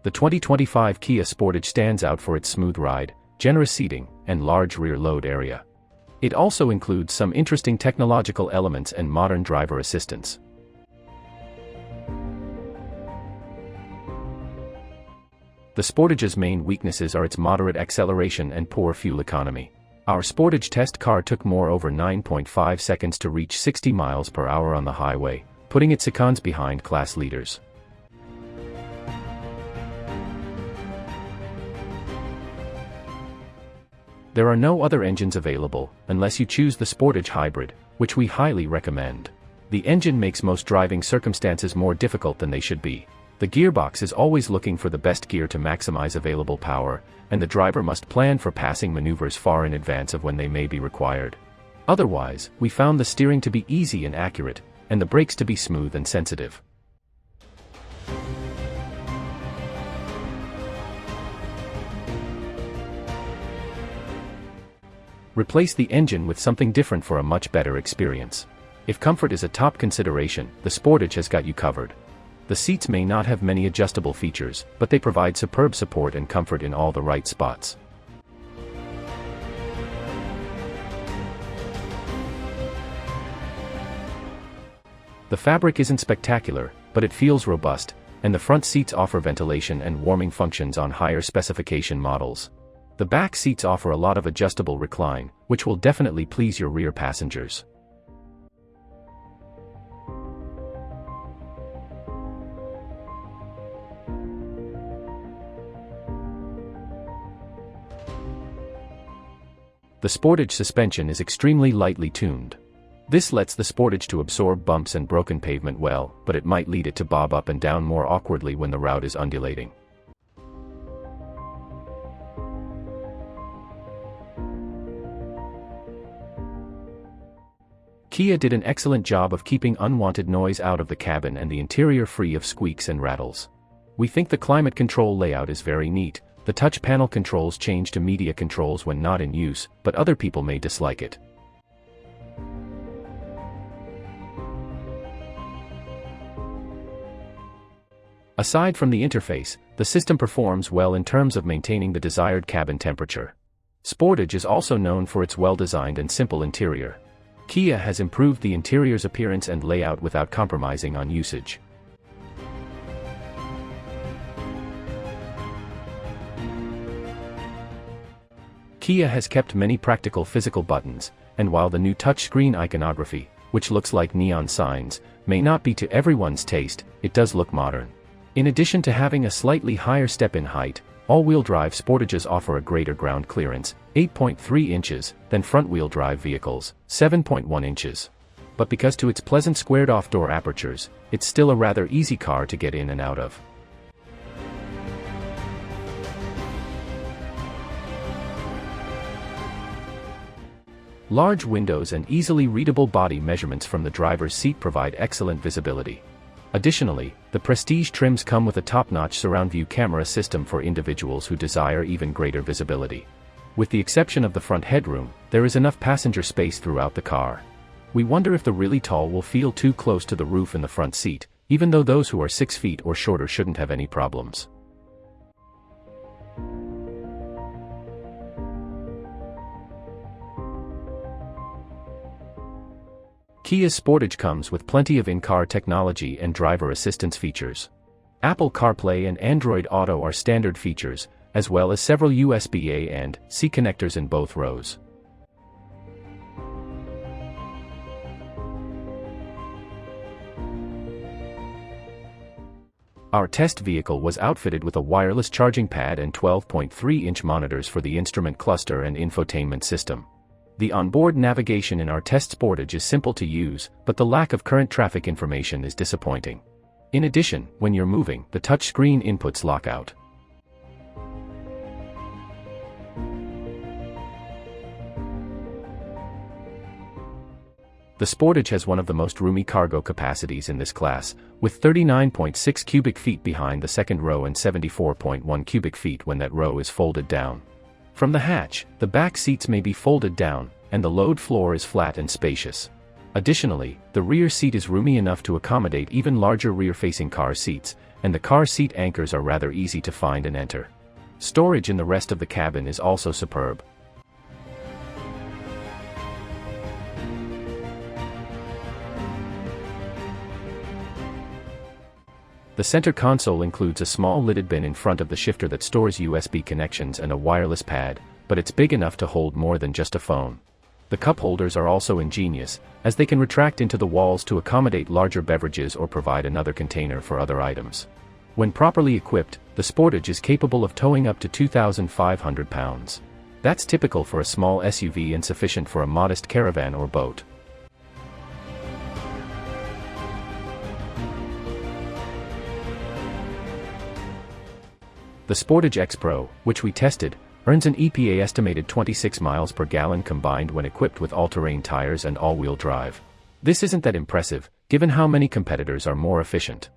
The 2025 Kia Sportage stands out for its smooth ride, generous seating, and large rear load area. It also includes some interesting technological elements and modern driver assistance. The Sportage's main weaknesses are its moderate acceleration and poor fuel economy. Our Sportage test car took over 9.5 seconds to reach 60 miles per hour on the highway, putting it seconds behind class leaders. There are no other engines available, unless you choose the Sportage Hybrid, which we highly recommend. The engine makes most driving circumstances more difficult than they should be. The gearbox is always looking for the best gear to maximize available power, and the driver must plan for passing maneuvers far in advance of when they may be required. Otherwise, we found the steering to be easy and accurate, and the brakes to be smooth and sensitive. Replace the engine with something different for a much better experience. If comfort is a top consideration, the Sportage has got you covered. The seats may not have many adjustable features, but they provide superb support and comfort in all the right spots. The fabric isn't spectacular, but it feels robust, and the front seats offer ventilation and warming functions on higher specification models. The back seats offer a lot of adjustable recline, which will definitely please your rear passengers. The Sportage suspension is extremely lightly tuned. This lets the Sportage to absorb bumps and broken pavement well, but it might lead it to bob up and down more awkwardly when the route is undulating. Kia did an excellent job of keeping unwanted noise out of the cabin and the interior free of squeaks and rattles. We think the climate control layout is very neat. The touch panel controls change to media controls when not in use, but other people may dislike it. Aside from the interface, the system performs well in terms of maintaining the desired cabin temperature. Sportage is also known for its well-designed and simple interior. Kia has improved the interior's appearance and layout without compromising on usage. Kia has kept many practical physical buttons, and while the new touchscreen iconography, which looks like neon signs, may not be to everyone's taste, it does look modern. In addition to having a slightly higher step-in height, all-wheel drive Sportages offer a greater ground clearance, 8.3 inches, than front-wheel drive vehicles, 7.1 inches. But because to its pleasant squared-off door apertures, it's still a rather easy car to get in and out of. Large windows and easily readable body measurements from the driver's seat provide excellent visibility. Additionally, the Prestige trims come with a top-notch surround-view camera system for individuals who desire even greater visibility. With the exception of the front headroom, there is enough passenger space throughout the car. We wonder if the really tall will feel too close to the roof in the front seat, even though those who are 6 feet or shorter shouldn't have any problems. Kia's Sportage comes with plenty of in-car technology and driver assistance features. Apple CarPlay and Android Auto are standard features, as well as several USB-A and C connectors in both rows. Our test vehicle was outfitted with a wireless charging pad and 12.3-inch monitors for the instrument cluster and infotainment system. The onboard navigation in our test Sportage is simple to use, but the lack of current traffic information is disappointing. In addition, when you're moving, the touchscreen inputs lock out. The Sportage has one of the most roomy cargo capacities in this class, with 39.6 cubic feet behind the second row and 74.1 cubic feet when that row is folded down. From the hatch, the back seats may be folded down, and the load floor is flat and spacious. Additionally, the rear seat is roomy enough to accommodate even larger rear-facing car seats, and the car seat anchors are rather easy to find and enter. Storage in the rest of the cabin is also superb. The center console includes a small lidded bin in front of the shifter that stores USB connections and a wireless pad, but it's big enough to hold more than just a phone. The cup holders are also ingenious, as they can retract into the walls to accommodate larger beverages or provide another container for other items. When properly equipped, the Sportage is capable of towing up to 2,500 pounds. That's typical for a small SUV and sufficient for a modest caravan or boat. The Sportage X Pro, which we tested, earns an EPA estimated 26 miles per gallon combined when equipped with all-terrain tires and all-wheel drive. This isn't that impressive, given how many competitors are more efficient.